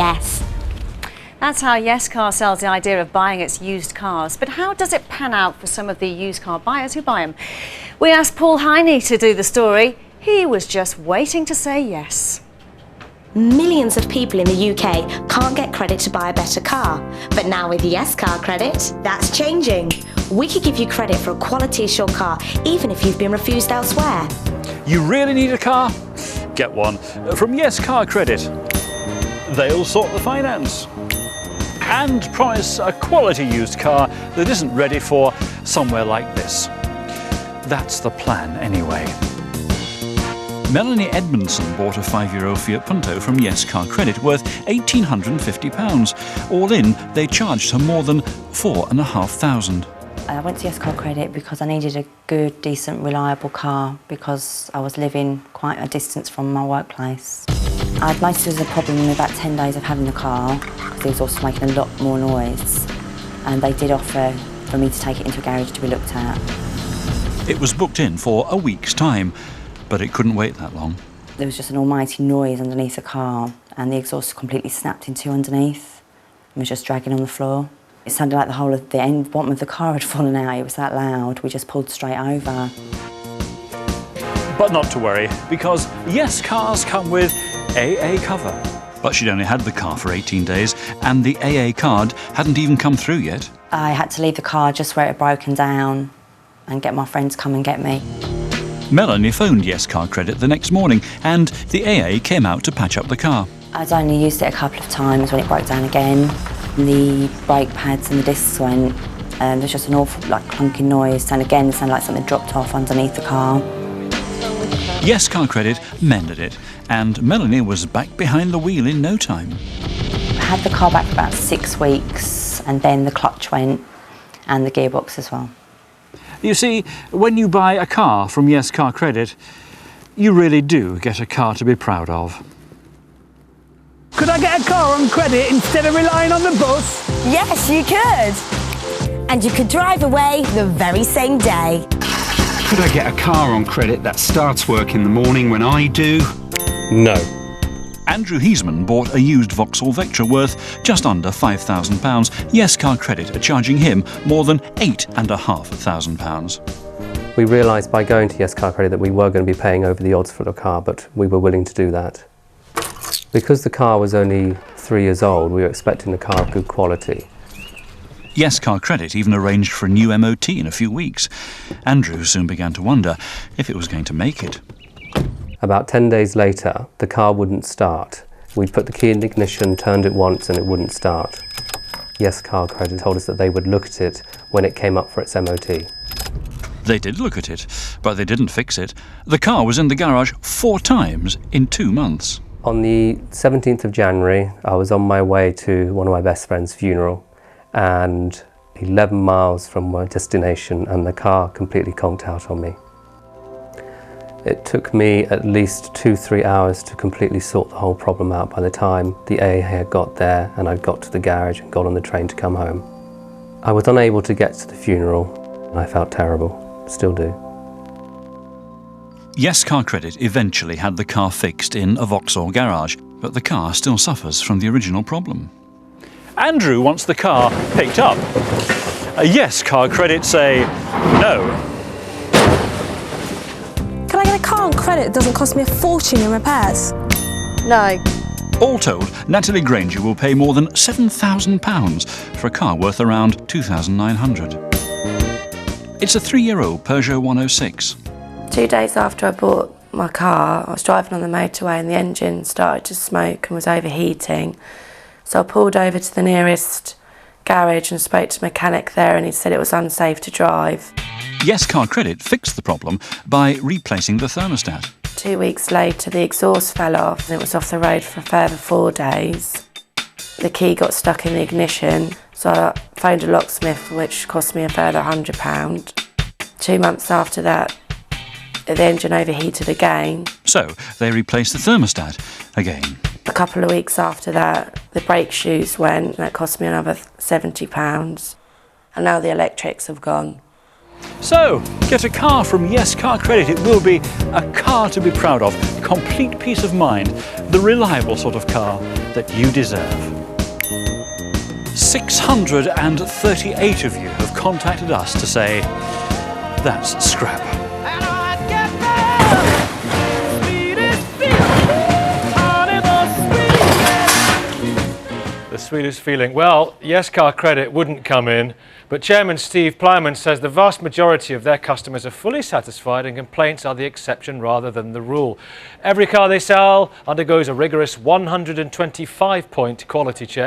yes. That's how Yes Car sells the idea of buying its used cars. But how does it pan out for some of the used car buyers who buy them? We asked Paul Heine to do the story. He was just waiting to say yes. Millions of people in the UK can't get credit to buy a better car. But now with Yes Car Credit, that's changing. We could give you credit for a quality assured car, even if you've been refused elsewhere. You really need a car? Get one from Yes Car Credit. They'll sort the finance and promise a quality used car that isn't ready for somewhere like this. That's the plan anyway. Melanie Edmondson bought a 5-year-old Fiat Punto from Yes Car Credit worth £1,850. All in, they charged her more than £4,500. I went to Yes Car Credit because I needed a good, decent, reliable car because I was living quite a distance from my workplace. I'd noticed there was a problem in about 10 days of having the car because it was also making a lot more noise, and they did offer for me to take it into a garage to be looked at. It was booked in for a week's time, but it couldn't wait that long. There was just an almighty noise underneath the car, and the exhaust completely snapped in two underneath and was just dragging on the floor. It sounded like the whole of the bottom of the car had fallen out. It was that loud. We just pulled straight over. But not to worry, because Yes Cars come with AA cover. But she'd only had the car for 18 days, and the AA card hadn't even come through yet. I had to leave the car just where it had broken down and get my friends to come and get me. Melanie phoned Yes Car Credit the next morning, and the AA came out to patch up the car. I'd only used it a couple of times when it broke down again. The brake pads and the discs went, and there's just an awful clunking noise, and again it sounded like something dropped off underneath the car. Yes Car Credit mended it, and Melanie was back behind the wheel in no time. I had the car back for about 6 weeks, and then the clutch went, and the gearbox as well. You see, when you buy a car from Yes Car Credit, you really do get a car to be proud of. Could I get a car on credit instead of relying on the bus? Yes, you could. And you could drive away the very same day. Could I get a car on credit that starts work in the morning when I do? No. Andrew Heisman bought a used Vauxhall Vectra worth just under £5,000. Yes Car Credit are charging him more than £8,500. We realised by going to Yes Car Credit that we were going to be paying over the odds for the car, but we were willing to do that. Because the car was only 3 years old, we were expecting a car of good quality. Yes Car Credit even arranged for a new MOT in a few weeks. Andrew soon began to wonder if it was going to make it. About 10 days later, the car wouldn't start. We'd put the key in the ignition, turned it once, and it wouldn't start. Yes Car Credit told us that they would look at it when it came up for its MOT. They did look at it, but they didn't fix it. The car was in the garage 4 times in 2 months. On the 17th of January, I was on my way to one of my best friend's funeral, and 11 miles from my destination, and the car completely conked out on me. It took me at least 2-3 hours to completely sort the whole problem out by the time the AA had got there and I'd got to the garage and got on the train to come home. I was unable to get to the funeral, and I felt terrible, still do. Yes Car Credit eventually had the car fixed in a Vauxhall garage, but the car still suffers from the original problem. Andrew wants the car picked up. Yes Car Credit say no. Can I get a car on credit that doesn't cost me a fortune in repairs? No. All told, Natalie Granger will pay more than £7,000 for a car worth around £2,900. It's a 3-year-old Peugeot 106. 2 days after I bought my car, I was driving on the motorway and the engine started to smoke and was overheating. So I pulled over to the nearest garage and spoke to the mechanic there, and he said it was unsafe to drive. Yes Car Credit fixed the problem by replacing the thermostat. 2 weeks later, the exhaust fell off and it was off the road for a further 4 days. The key got stuck in the ignition, so I phoned a locksmith, which cost me a further £100. 2 months after that, the engine overheated again. So they replaced the thermostat again. A couple of weeks after that, the brake shoes went, and that cost me another £70. And now the electrics have gone. So, get a car from Yes Car Credit. It will be a car to be proud of, complete peace of mind, the reliable sort of car that you deserve. 638 of you have contacted us to say, that's scrap. The sweetest feeling. Well, Yes Car Credit wouldn't come in, but Chairman Steve Plyman says the vast majority of their customers are fully satisfied and complaints are the exception rather than the rule. Every car they sell undergoes a rigorous 125-point quality check.